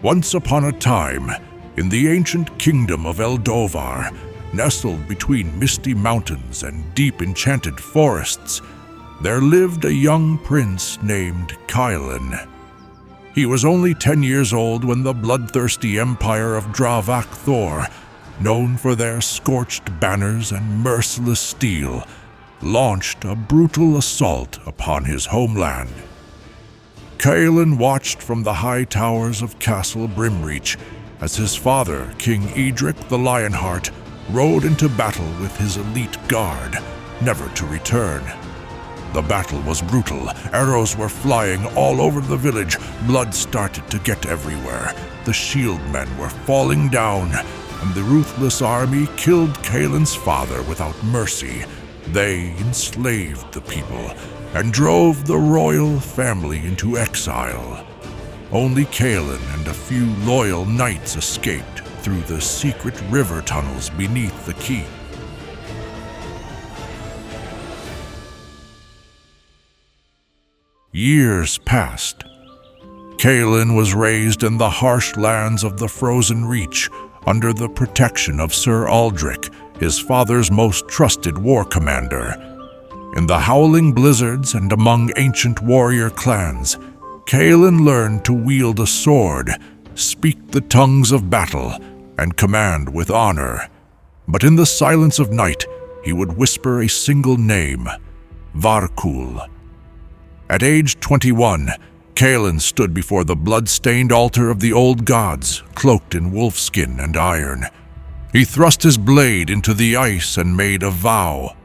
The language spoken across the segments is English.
Once upon a time, in the ancient kingdom of Eldovar, nestled between misty mountains and deep enchanted forests, there lived a young prince named Kylan. He was only 10 years old when the bloodthirsty empire of Dravak Thor, known for their scorched banners and merciless steel, launched a brutal assault upon his homeland. Kylan watched from the high towers of Castle Brimreach as his father, King Edric the Lionheart, rode into battle with his elite guard, never to return. The battle was brutal. Arrows were flying all over the village. Blood started to get everywhere. The shield men were falling down, and the ruthless army killed Kylan's father without mercy. They enslaved the people and drove the royal family into exile. Only Kylan and a few loyal knights escaped through the secret river tunnels beneath the keep. Years passed. Kylan was raised in the harsh lands of the Frozen Reach under the protection of Sir Aldrich, his father's most trusted war commander. In the howling blizzards and among ancient warrior clans, Kylan learned to wield a sword, speak the tongues of battle, and command with honor. But in the silence of night, he would whisper a single name, Varkul. At age 21, Kylan stood before the blood-stained altar of the old gods, cloaked in wolfskin and iron. He thrust his blade into the ice and made a vow.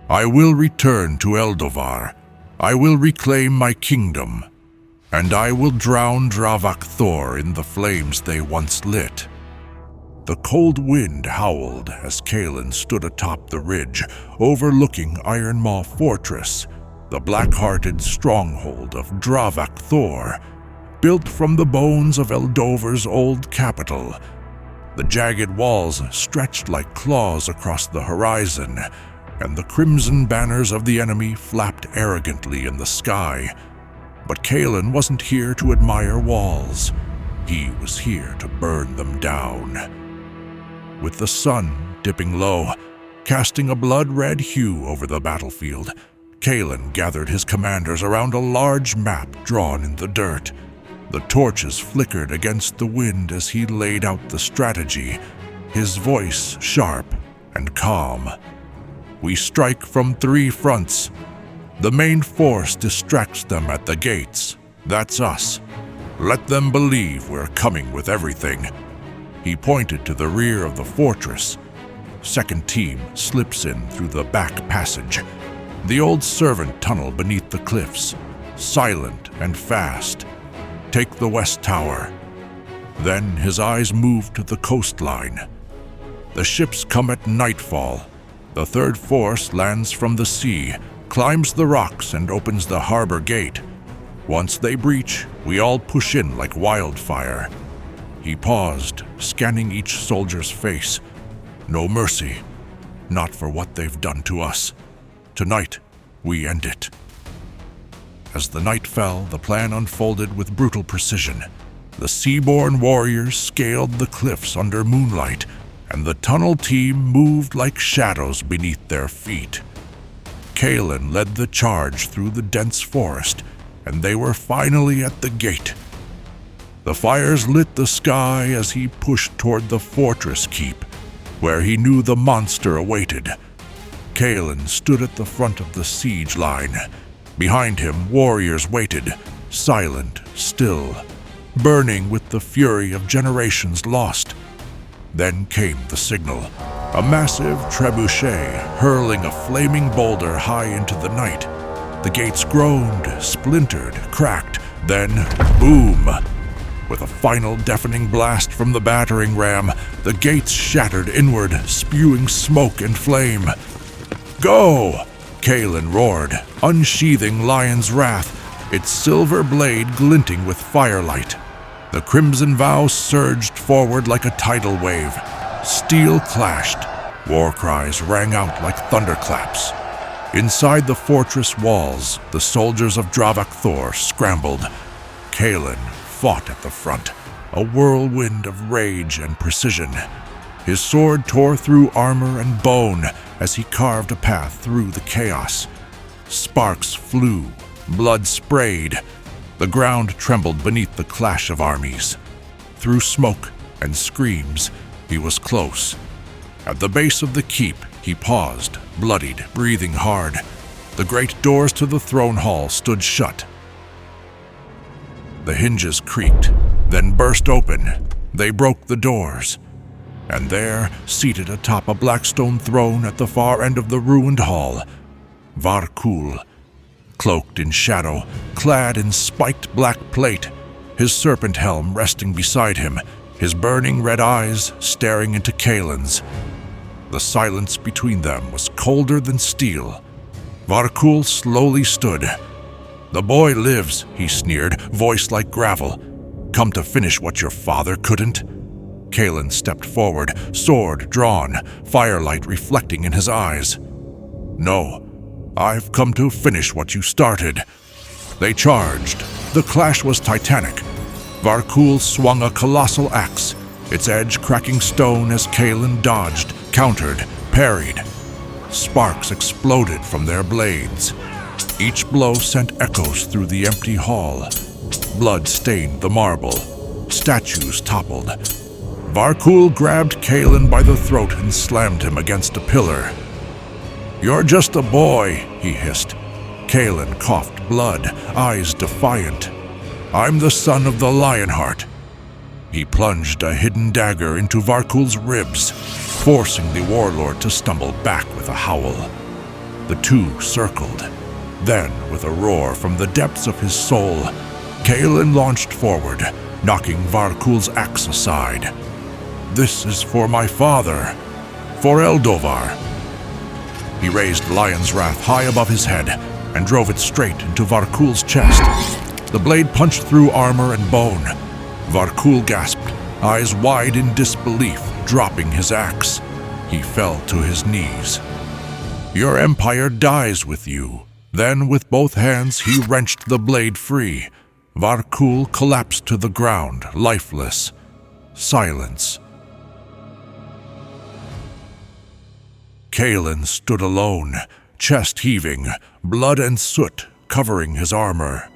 I will return to Eldovar. I will reclaim my kingdom, and I will drown Dravak Thor in the flames they once lit. The cold wind howled as Kylan stood atop the ridge, overlooking Ironmaw Fortress, the black-hearted stronghold of Dravak Thor, built from the bones of Eldovar's old capital. The jagged walls stretched like claws across the horizon, and the crimson banners of the enemy flapped arrogantly in the sky. But Kylan wasn't here to admire walls. He was here to burn them down. With the sun dipping low, casting a blood-red hue over the battlefield, Kylan gathered his commanders around a large map drawn in the dirt. The torches flickered against the wind as he laid out the strategy, his voice sharp and calm. We strike from 3 fronts. The main force distracts them at the gates. That's us. Let them believe we're coming with everything. He pointed to the rear of the fortress. Second team slips in through the back passage, the old servant tunnel beneath the cliffs, silent and fast. Take the west tower. Then his eyes move to the coastline. The ships come at nightfall. The third force lands from the sea, climbs the rocks and opens the harbor gate. Once they breach, we all push in like wildfire. He paused, scanning each soldier's face. No mercy, not for what they've done to us. Tonight, we end it. As the night fell, the plan unfolded with brutal precision. The sea-born warriors scaled the cliffs under moonlight, and the tunnel team moved like shadows beneath their feet. Kylan led the charge through the dense forest, and they were finally at the gate. The fires lit the sky as he pushed toward the fortress keep, where he knew the monster awaited. Kylan stood at the front of the siege line. Behind him, warriors waited, silent, still, burning with the fury of generations lost. Then came the signal, a massive trebuchet hurling a flaming boulder high into the night. The gates groaned, splintered, cracked, then boom! With a final deafening blast from the battering ram, the gates shattered inward, spewing smoke and flame. Go! Kylan roared, unsheathing Lion's Wrath, its silver blade glinting with firelight. The crimson vow surged forward like a tidal wave. Steel clashed. War cries rang out like thunderclaps. Inside the fortress walls, the soldiers of Dravak Thor scrambled. Kylan fought at the front, a whirlwind of rage and precision. His sword tore through armor and bone as he carved a path through the chaos. Sparks flew, blood sprayed. The ground trembled beneath the clash of armies. Through smoke and screams, he was close. At the base of the keep, he paused, bloodied, breathing hard. The great doors to the throne hall stood shut. The hinges creaked, then burst open. They broke the doors. And there, seated atop a black stone throne at the far end of the ruined hall, Varkul, cloaked in shadow, clad in spiked black plate, his serpent helm resting beside him, his burning red eyes staring into Kaelin's. The silence between them was colder than steel. Varkul slowly stood. "The boy lives," he sneered, voice like gravel. "Come to finish what your father couldn't?" Kaelin stepped forward, sword drawn, firelight reflecting in his eyes. "No, I've come to finish what you started." They charged. The clash was titanic. Varkul swung a colossal axe, its edge cracking stone as Kaelin dodged, countered, parried. Sparks exploded from their blades. Each blow sent echoes through the empty hall. Blood stained the marble. Statues toppled. Varkul grabbed Kaelin by the throat and slammed him against a pillar. "You're just a boy," he hissed. Kaelin coughed blood, eyes defiant. "I'm the son of the Lionheart." He plunged a hidden dagger into Varkul's ribs, forcing the warlord to stumble back with a howl. The two circled. Then, with a roar from the depths of his soul, Kaelin launched forward, knocking Varkul's axe aside. "This is for my father, for Eldovar." He raised Lion's Wrath high above his head and drove it straight into Varkul's chest. The blade punched through armor and bone. Varkul gasped, eyes wide in disbelief, dropping his axe. He fell to his knees. "Your empire dies with you." Then, with both hands, he wrenched the blade free. Varkul collapsed to the ground, lifeless. Silence. Kaelin stood alone, chest heaving, blood and soot covering his armor.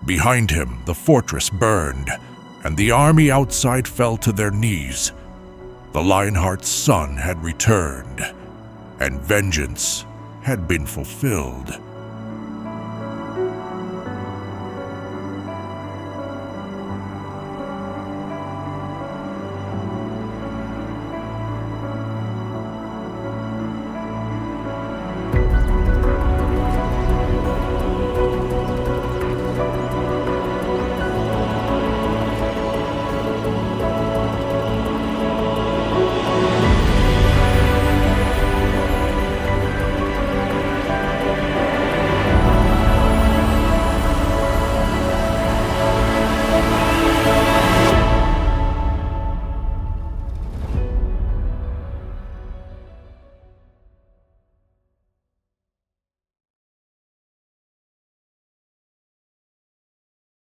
Behind him, the fortress burned, and the army outside fell to their knees. The Lionheart's son had returned, and vengeance had been fulfilled.